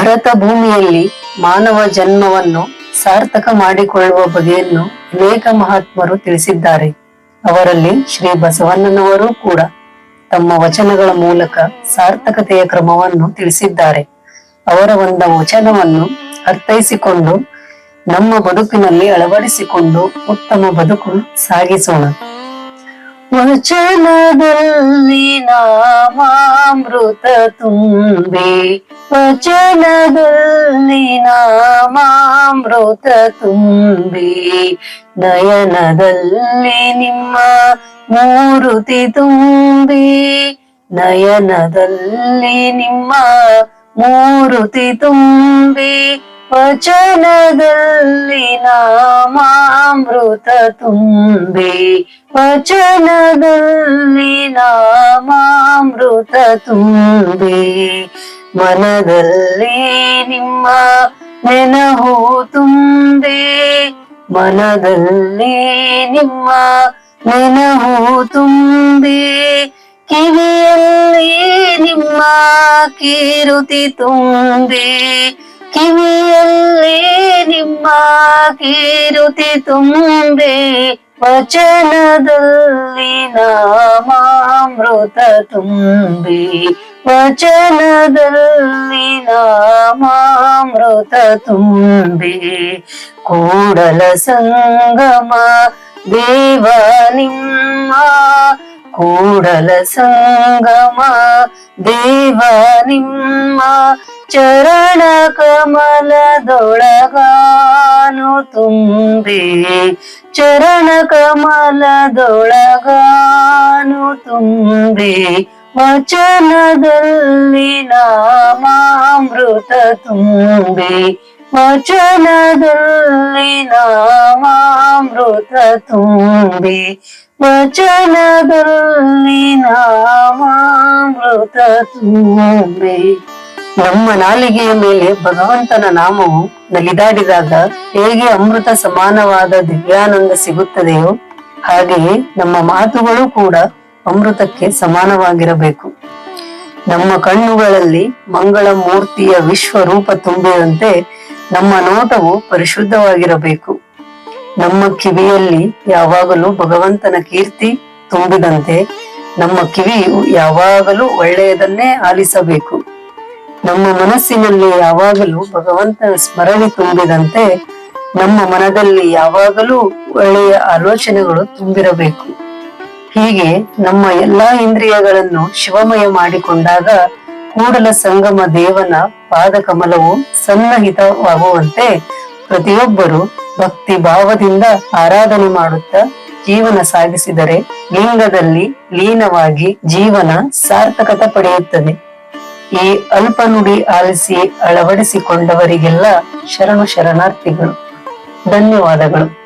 ಭರತ ಭೂಮಿಯಲ್ಲಿ ಮಾನವ ಜನ್ಮವನ್ನು ಸಾರ್ಥಕ ಮಾಡಿಕೊಳ್ಳುವ ಬಗೆಯನ್ನು ಅನೇಕ ಮಹಾತ್ಮರು ತಿಳಿಸಿದ್ದಾರೆ. ಅವರಲ್ಲಿ ಶ್ರೀ ಬಸವಣ್ಣನವರು ಕೂಡ ತಮ್ಮ ವಚನಗಳ ಮೂಲಕ ಸಾರ್ಥಕತೆಯ ಕ್ರಮವನ್ನು ತಿಳಿಸಿದ್ದಾರೆ. ಅವರ ಒಂದು ವಚನವನ್ನು ಅರ್ಥೈಸಿಕೊಂಡು ನಮ್ಮ ಬದುಕಿನಲ್ಲಿ ಅಳವಡಿಸಿಕೊಂಡು ಉತ್ತಮ ಬದುಕು ಸಾಗಿಸೋಣ. ವಚನದಲ್ಲಿ ನಾಮಾಮೃತ ತುಂಬಿ, ವಚನದಲ್ಲಿ ನಾಮಾಮೃತ ತುಂಬಿ, ನಯನದಲ್ಲಿ ನಿಮ್ಮ ಮೂರುತಿ ತುಂಬಿ, ನಯನದಲ್ಲಿ ನಿಮ್ಮ ಮೂರುತಿ ತುಂಬಿ, ವಚನದಲ್ಲಿ ನಾಮಾಮೃತ ತುಂಬಿ, ವಚನದಲ್ಲಿ ನಾಮಾಮೃತ ತುಂಬಿ, ಮನದಲ್ಲಿ ನಿಮ್ಮ ನೆನಹು ತುಂಬಿ, ಮನದಲ್ಲಿ ನಿಮ್ಮ ನೆನಹು ತುಂಬಿ, ಕಿವಿಯಲ್ಲಿ ನಿಮ್ಮ ಕೀರುತಿ ತುಂಬಿ, ಕಿವಿಯಲ್ಲಿ ನಿಮ್ಮ ಕೀರುತಿ ತುಂಬಿ, ವಚನದಲ್ಲಿ ನಾಮಾಮೃತ ತುಂಬಿ, ವಚನದಲ್ಲಿ ನಾಮಾಮೃತ ತುಂಬಿ, ಕೂಡಲ ಸಂಗಮ ದೇವ ನಿಮ್ಮ, ಕೂಡಲ ಸಂಗಮ ದೇವ ನಿಮ್ಮ, ಚರಣ ಕಮಲದೊಳಗಾನು ತುಂಬಿ, ಚರಣ ಕಮಲದೊಳಗಾನು ತುಂಬಿ, ವಚನದಲ್ಲಿ ನಾಮಾಮೃತ ತುಂಬಿ, ವಚನದಲ್ಲಿ ನಾಮಾಮೃತ ತುಂಬಿ, ವಚನದಲ್ಲಿ ನಾಮಾಮೃತ ತುಂಬಿ. ನಮ್ಮ ನಾಲಿಗೆಯ ಮೇಲೆ ಭಗವಂತನ ನಾಮವು ನಲಿದಾಡಿದಾಗ ಹೇಗೆ ಅಮೃತ ಸಮಾನವಾದ ದಿವ್ಯಾನಂದ ಸಿಗುತ್ತದೆಯೋ ಹಾಗೆಯೇ ನಮ್ಮ ಮಾತುಗಳು ಕೂಡ ಅಮೃತಕ್ಕೆ ಸಮಾನವಾಗಿರಬೇಕು. ನಮ್ಮ ಕಣ್ಣುಗಳಲ್ಲಿ ಮಂಗಳ ಮೂರ್ತಿಯ ವಿಶ್ವರೂಪ ತುಂಬಿದಂತೆ ನಮ್ಮ ನೋಟವು ಪರಿಶುದ್ಧವಾಗಿರಬೇಕು. ನಮ್ಮ ಕಿವಿಯಲ್ಲಿ ಯಾವಾಗಲೂ ಭಗವಂತನ ಕೀರ್ತಿ ತುಂಬಿದಂತೆ ನಮ್ಮ ಕಿವಿಯು ಯಾವಾಗಲೂ ಒಳ್ಳೆಯದನ್ನೇ ಆಲಿಸಬೇಕು. ನಮ್ಮ ಮನಸ್ಸಿನಲ್ಲಿ ಯಾವಾಗಲೂ ಭಗವಂತನ ಸ್ಮರಣೆ ತುಂಬಿದಂತೆ ನಮ್ಮ ಮನದಲ್ಲಿ ಯಾವಾಗಲೂ ಒಳ್ಳೆಯ ಆಲೋಚನೆಗಳು ತುಂಬಿರಬೇಕು. ಹೀಗೆ ನಮ್ಮ ಎಲ್ಲಾ ಇಂದ್ರಿಯಗಳನ್ನು ಶಿವಮಯ ಮಾಡಿಕೊಂಡಾಗ ಕೂಡಲ ಸಂಗಮ ದೇವನ ಪಾದ ಕಮಲವು ಸನ್ನಹಿತವಾಗುವಂತೆ ಪ್ರತಿಯೊಬ್ಬರು ಭಕ್ತಿ ಭಾವದಿಂದ ಆರಾಧನೆ ಮಾಡುತ್ತಾ ಜೀವನ ಸಾಗಿಸಿದರೆ ಲಿಂಗದಲ್ಲಿ ಲೀನವಾಗಿ ಜೀವನ ಸಾರ್ಥಕತೆ ಪಡೆಯುತ್ತದೆ. ಈ ಅಲ್ಪ ನುಡಿ ಆಲಿಸಿ ಅಳವಡಿಸಿಕೊಂಡವರಿಗೆಲ್ಲ ಶರಣು ಶರಣಾರ್ಥಿಗಳು. ಧನ್ಯವಾದಗಳು.